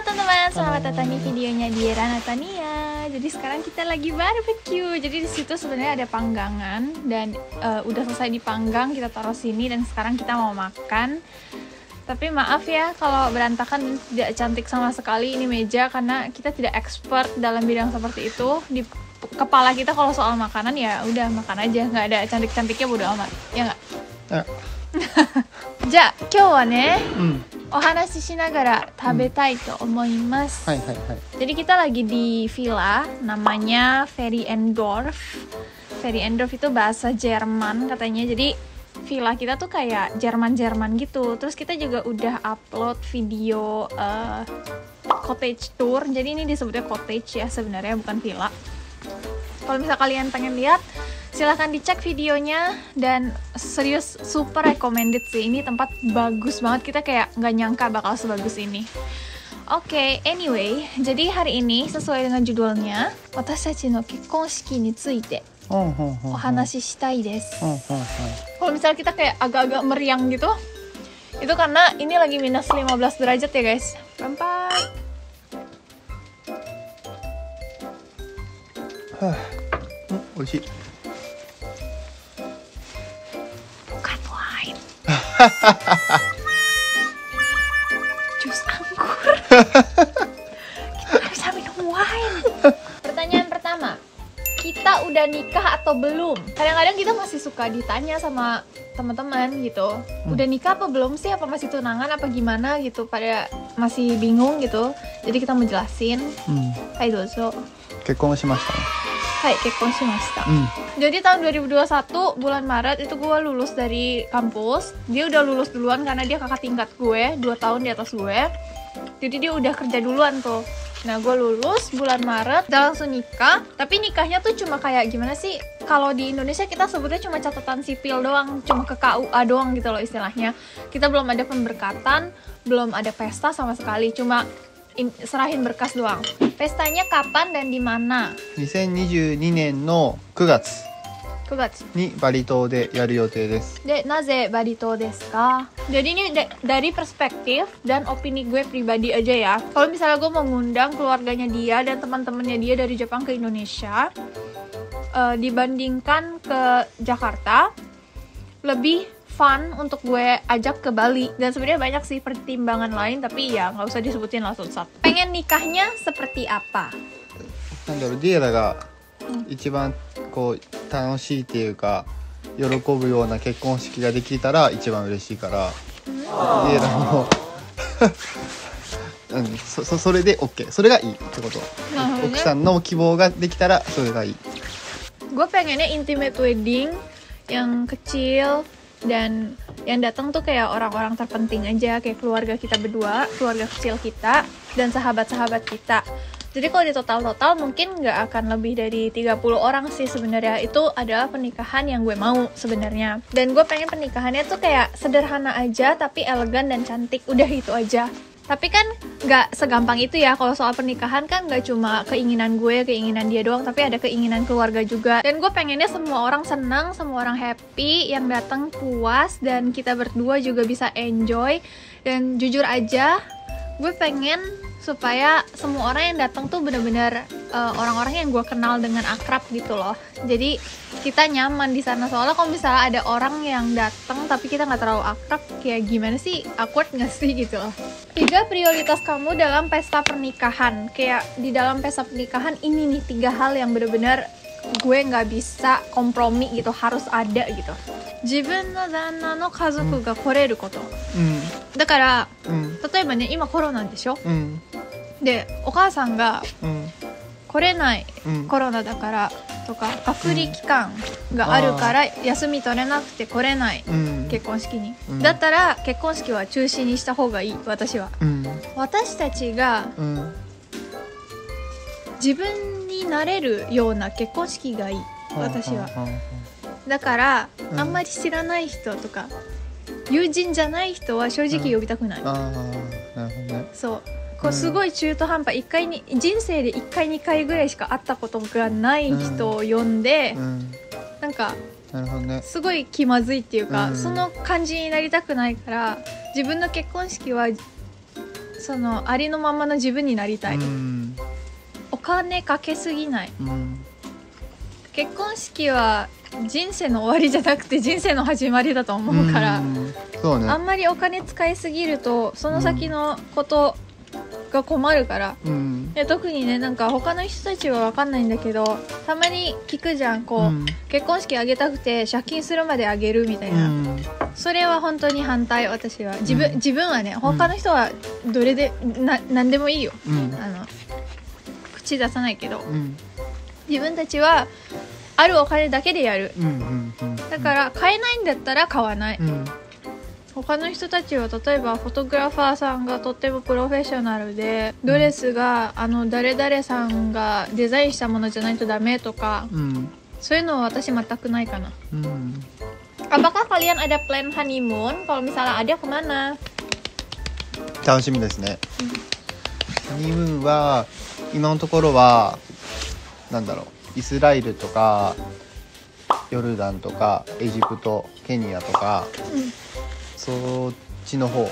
teman-teman, selamat datang di videonya Diera Natania. Jadi sekarang kita lagi barbecue. Jadi di situ sebenarnya ada panggangan dan udah selesai dipanggang, kita taruh sini dan sekarang kita mau makan. Tapi maaf ya kalau berantakan dan tidak cantik sama sekali ini meja karena kita tidak expert dalam bidang seperti itu. Di kepala kita kalau soal makanan ya udah makan aja, nggak ada cantik-cantiknya bodo amat. Ya nggak? Ja, kyou wa ne,お話ししながら食べたいと思います。Jadi kita lagi di villa namanya Feriendorf. Feriendorf itu bahasa Jerman katanya. Jadi villa kita tuh kayak Jerman-Jerman gitu. Terus kita juga udah upload video cottage tour. Jadi ini disebutnya cottage ya sebenarnya, bukan villa. Kalau misal kalian pengen lihat, silahkan dicek videonya dan serius super recommended sih. Ini tempat bagus banget, kita kayak nggak nyangka bakal sebagus ini. Oke, anyway, jadi hari ini sesuai dengan judulnya, watashi no kekkonshiki ni tsuite o hanashi shitai desu. Kalau misalnya kita kayak agak-agak meriang gitu, itu karena ini lagi minus 15 derajat ya guys. Sampai. Oishi. Bukan wine. Jus anggur. Kita nggak bisa minum wine. Pertanyaan pertama, kita udah nikah atau belum? Kadang-kadang kita masih suka ditanya sama teman-teman gitu, udah nikah apa belum sih? Apa masih tunangan apa gimana gitu? Pada masih bingung gitu. Jadi kita mau jelasin. Hai dozo. 結婚しましたね。Hai, kekkon shimashita. Jadi tahun 2021 bulan Maret itu gue lulus dari kampus. Dia udah lulus duluan karena dia kakak tingkat gue, 2 tahun di atas gue. Jadi dia udah kerja duluan tuh. Nah gue lulus bulan Maret, dan langsung nikah. Tapi nikahnya tuh cuma kayak gimana sih? Kalau di Indonesia kita sebutnya cuma catatan sipil doang, cuma ke KUA doang gitu loh istilahnya. Kita belum ada pemberkatan, belum ada pesta sama sekali, cuma serahin berkas doang. Pestanya kapan dan di mana? 2022年の9月9月にバリ島でやる予定です。 で、なぜバリ島ですか? Jadi ini dari perspektif dan opini gue pribadi aja ya. Kalau misalnya gue mau ngundang keluarganya dia dan teman-temannya dia dari Jepang ke Indonesia, dibandingkan ke Jakarta, lebih fun untuk gue ajak ke Bali. Dan sebenarnya banyak sih pertimbangan lain, tapi ya nggak usah disebutin langsung satu. Pengen nikahnya seperti apa? なんだろう、ディエラが一番こう楽しいっていうか喜ぶような結婚式ができたら一番嬉しいから、ディエラのそれで OK、 それがいいってこと。奥さんの希望ができたらそれがいい。 Gue pengennya intimate wedding yang kecil dan yang datang tuh kayak orang-orang terpenting aja, kayak keluarga kita berdua, keluarga kecil kita dan sahabat-sahabat kita. Jadi kalau di total mungkin nggak akan lebih dari 30 orang sih sebenarnya. Itu adalah pernikahan yang gue mau sebenarnya. Dan gue pengen pernikahannya tuh kayak sederhana aja tapi elegan dan cantik, udah itu aja. Tapi kan nggak segampang itu ya. Kalau soal pernikahan kan nggak cuma keinginan gue, keinginan dia doang, tapi ada keinginan keluarga juga. Dan gue pengennya semua orang senang, semua orang happy, yang datang puas, dan kita berdua juga bisa enjoy. Dan jujur aja, gue pengen supaya semua orang yang datang tuh benar-benar orang-orang yang gue kenal dengan akrab gitu loh. Jadi kita nyaman di sana. Soalnya kalau misalnya ada orang yang datang tapi kita nggak terlalu akrab, kayak gimana sih, awkward nggak sih gitu loh. 3 prioritas kamu dalam pesta pernikahan. Kayak di dalam pesta pernikahan ini nih 3 hal yang benar-benar gue nggak bisa kompromi gitu, harus ada gitu. 自分の旦那の家族が来れること。だから、例えばね、今コロナでしょ、で、お母さんが来れない、コロナだからとか、隔離期間があるから休み取れなくて来れない、結婚式に、だったら結婚式は中止にした方がいい、私は。私たちが自分になれるような結婚式がいい、私は。だから、あんまり知らない人とか友人じゃない人は正直呼びたくない。なるほどね。そう、こうすごい中途半端、人生で1回2回ぐらいしか会ったことがない人を呼んで、なんかなるほどね。すごい気まずいっていうか、その感じになりたくないから、自分の結婚式はそのありのままの自分になりたい、うんお金かけすぎない。うん結婚式は人生の終わりじゃなくて人生の始まりだと思うから、そうね。あんまりお金使いすぎるとその先のことが困るから、で特にね、なんか他の人たちは分かんないんだけど、たまに聞くじゃん、こう、結婚式あげたくて借金するまであげるみたいな、それは本当に反対。私は自分はね、他の人はどれで何でもいいよ、口出さないけど、自分たちはあるお金だけでやる、だから買えないんだったら買わない、他の人たちは例えばフォトグラファーさんがとってもプロフェッショナルで、ドレスが誰々さんがデザインしたものじゃないとダメとか、そういうのは私全くないかな。Apakah kalian ada plan honeymoon? Kalau misalnya ada, kemana? 楽しみですね。ハニムーンは今のところはなんだろう、イスラエルとかヨルダンとかエジプト、ケニアとか、そっちの方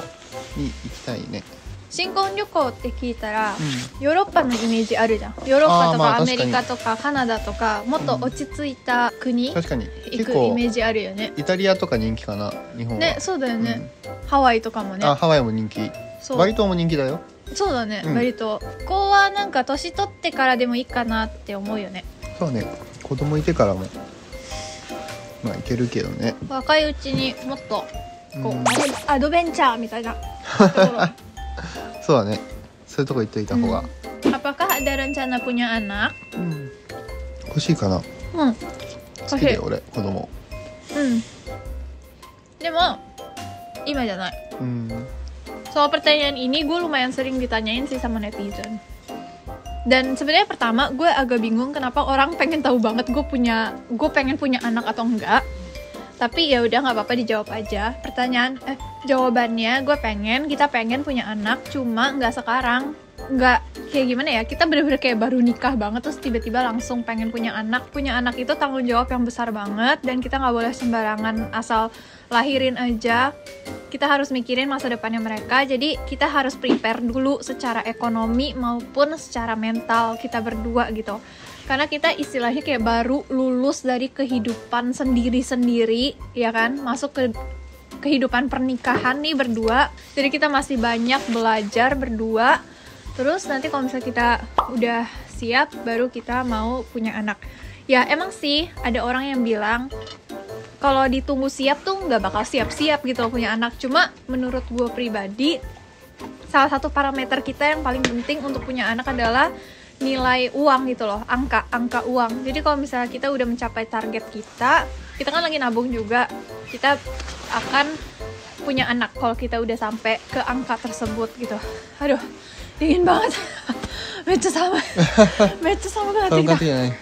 に行きたいね。新婚旅行って聞いたら、ヨーロッパのイメージあるじゃん。ヨーロッパとかアメリカとかカナダとか、もっと落ち着いた国、確かに行くイメージあるよね。イタリアとか人気かな、日本は。ね、そうだよね、ハワイとかもね。ハワイも人気。バリ島も人気だよ。そうだね、バリ島。ここはなんか年取ってからでもいいかなって思うよね。そうね、子供いてからもまあいけるけどね。若いうちにもっとこう、アドベンチャーみたいなところそうだね、そういうとこ行っといた方が。Apakah ada rencana punya anak? 欲しいかな。好きだよ俺、子供。でも今じゃない。Soal pertanyaan ini gue lumayan sering ditanyain sih sama netizen. Dan sebenarnya pertama gue agak bingung kenapa orang pengen tahu banget gue pengen punya anak atau enggak. Tapi ya udah, nggak apa-apa, dijawab aja. Jawabannya kita pengen punya anak, cuma nggak sekarang. Nggak kayak gimana ya, kita bener-bener kayak baru nikah banget terus tiba-tiba langsung pengen punya anak. Punya anak itu tanggung jawab yang besar banget, dan kita nggak boleh sembarangan asal lahirin aja. Kita harus mikirin masa depannya mereka, jadi kita harus prepare dulu secara ekonomi maupun secara mental kita berdua gitu. Karena kita istilahnya kayak baru lulus dari kehidupan sendiri-sendiri, ya kan, masuk ke kehidupan pernikahan nih berdua. Jadi kita masih banyak belajar berdua. Terus nanti kalau misalnya kita udah siap, baru kita mau punya anak. Ya emang sih ada orang yang bilang kalau ditunggu siap tuh nggak bakal siap-siap gitu punya anak. Cuma menurut gue pribadi, salah satu parameter kita yang paling penting untuk punya anak adalah nilai uang gitu loh, angka uang. Jadi kalau misalnya kita udah mencapai target kita kan lagi nabung juga, kita akan punya anak kalau kita udah sampai ke angka tersebut gitu. Aduh, dingin banget. Mecha sama banget.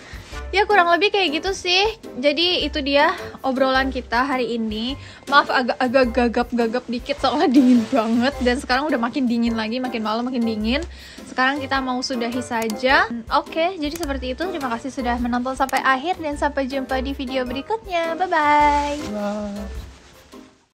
Ya kurang lebih kayak gitu sih. Jadi itu dia obrolan kita hari ini. Maaf agak gagap dikit soalnya dingin banget. Dan sekarang udah makin dingin lagi, makin malam makin dingin. Sekarang kita mau sudahi saja. Oke, jadi seperti itu. Terima kasih sudah menonton sampai akhir, dan sampai jumpa di video berikutnya. Bye-bye.